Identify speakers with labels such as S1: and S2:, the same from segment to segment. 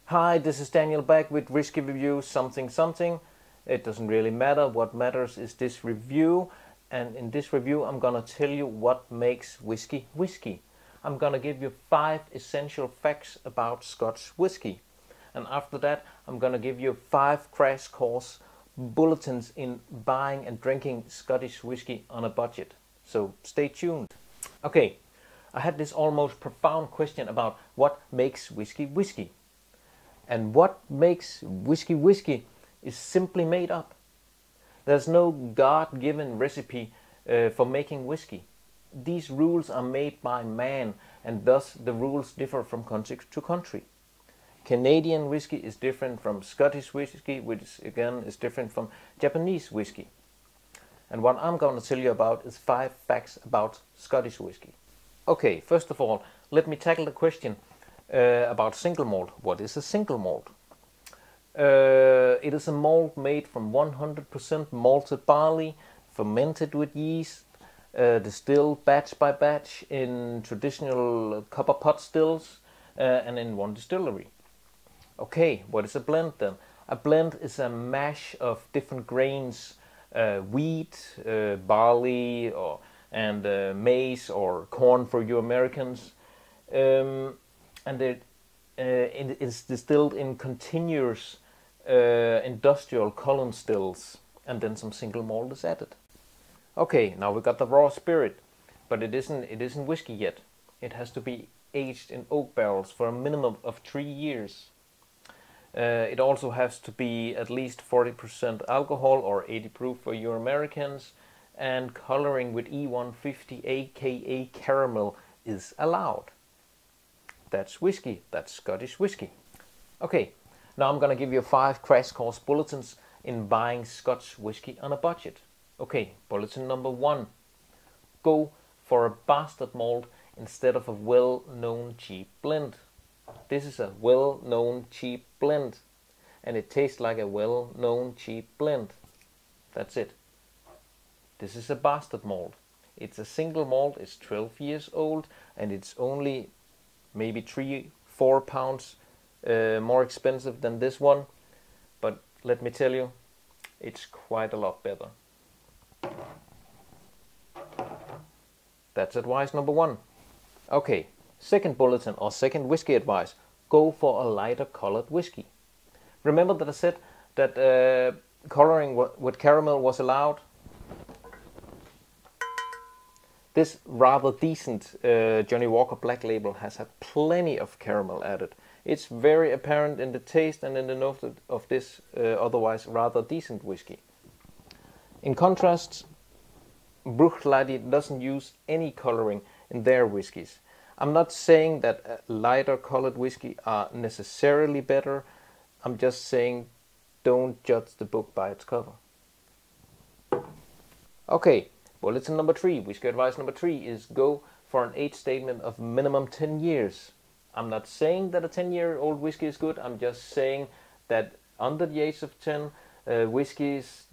S1: Hi, this is Daniel back with Whisky Review something something. It doesn't really matter. What matters is this review. And in this review I'm gonna tell you what makes whiskey whiskey. I'm gonna give you 5 essential facts about Scotch whiskey. And after that I'm gonna give you 5 crash course bulletins in buying and drinking Scottish whiskey on a budget. So stay tuned. Okay, I had this almost profound question about what makes whiskey whiskey. And what makes whiskey whiskey is simply made up. There's no God-given recipe for making whiskey. These rules are made by man, and thus the rules differ from country to country. Canadian whiskey is different from Scottish whiskey, which again is different from Japanese whiskey. And what I'm going to tell you about is 5 facts about Scottish whiskey. Okay, first of all, let me tackle the question about single malt. What is a single malt? It is a malt made from 100% malted barley, fermented with yeast, distilled batch by batch in traditional copper pot stills and in one distillery. Okay, what is a blend then? A blend is a mash of different grains, wheat, barley, and maize or corn for you Americans. And it is distilled in continuous industrial column stills, and then some single malt is added. Okay, now we got the raw spirit, but it isn't whiskey yet. It has to be aged in oak barrels for a minimum of 3 years. It also has to be at least 40% alcohol or 80 proof for you Americans, and coloring with E150 aka caramel is allowed. That's whiskey. That's Scottish whiskey. Okay, now I'm gonna give you 5 crash course bulletins in buying Scotch whiskey on a budget. Okay, bulletin number 1. Go for a bastard malt instead of a well-known cheap blend. This is a well-known cheap blend, and it tastes like a well-known cheap blend. That's it. This is a bastard malt. It's a single malt, it's 12 years old, and it's only maybe 3-4 pounds more expensive than this one, but let me tell you, it's quite a lot better. That's advice number 1. Okay, second bulletin or second whiskey advice: go for a lighter colored whiskey. Remember that I said that coloring with caramel was allowed? This rather decent Johnny Walker Black Label has had plenty of caramel added. It's very apparent in the taste and in the nose of this otherwise rather decent whiskey. In contrast, Bruichladdich doesn't use any coloring in their whiskies. I'm not saying that lighter colored whiskey are necessarily better. I'm just saying don't judge the book by its cover. Okay. Bulletin number 3, whiskey advice number 3 is go for an age statement of minimum 10 years. I'm not saying that a 10-year-old whiskey is good. I'm just saying that under the age of 10, whiskies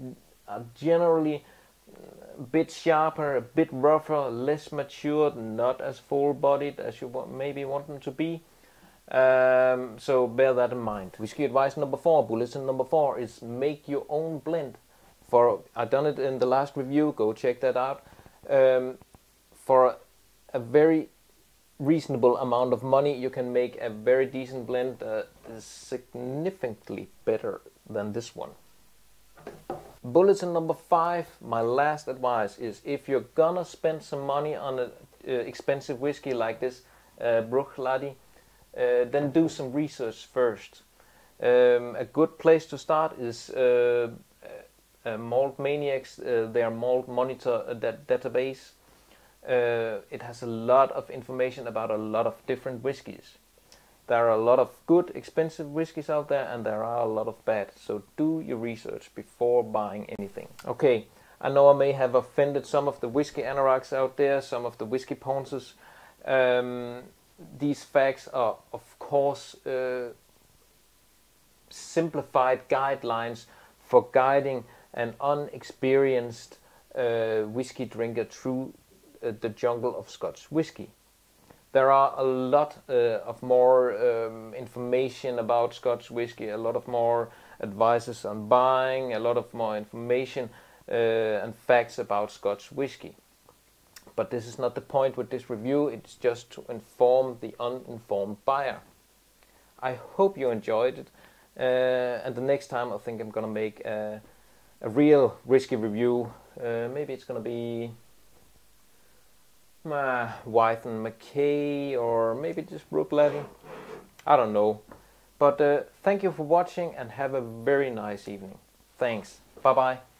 S1: are generally a bit sharper, a bit rougher, less matured, not as full-bodied as you maybe want them to be. So bear that in mind. Whiskey advice number 4, bulletin number 4 is make your own blend. I've done it in the last review, go check that out. For a very reasonable amount of money you can make a very decent blend that is significantly better than this one. Bulletin number 5, my last advice is if you're gonna spend some money on an expensive whiskey like this Bruichladdich, then do some research first. A good place to start is Malt Maniacs, their Malt Monitor database. It has a lot of information about a lot of different whiskies. There are a lot of good expensive whiskies out there, and there are a lot of bad, so do your research before buying anything. Okay, I know I may have offended some of the whiskey anarags out there, some of the whiskey ponces. These facts are of course simplified guidelines for guiding an unexperienced whiskey drinker through the jungle of Scotch whiskey. There are a lot of more information about Scotch whisky, a lot of more advices on buying, a lot of more information and facts about Scotch whisky. But this is not the point with this review, it's just to inform the uninformed buyer. I hope you enjoyed it, and the next time I think I'm gonna make a real whisky review. Maybe it's gonna be Wythen Mackay, or maybe just Brookletty. I don't know. But thank you for watching and have a very nice evening. Thanks. Bye bye.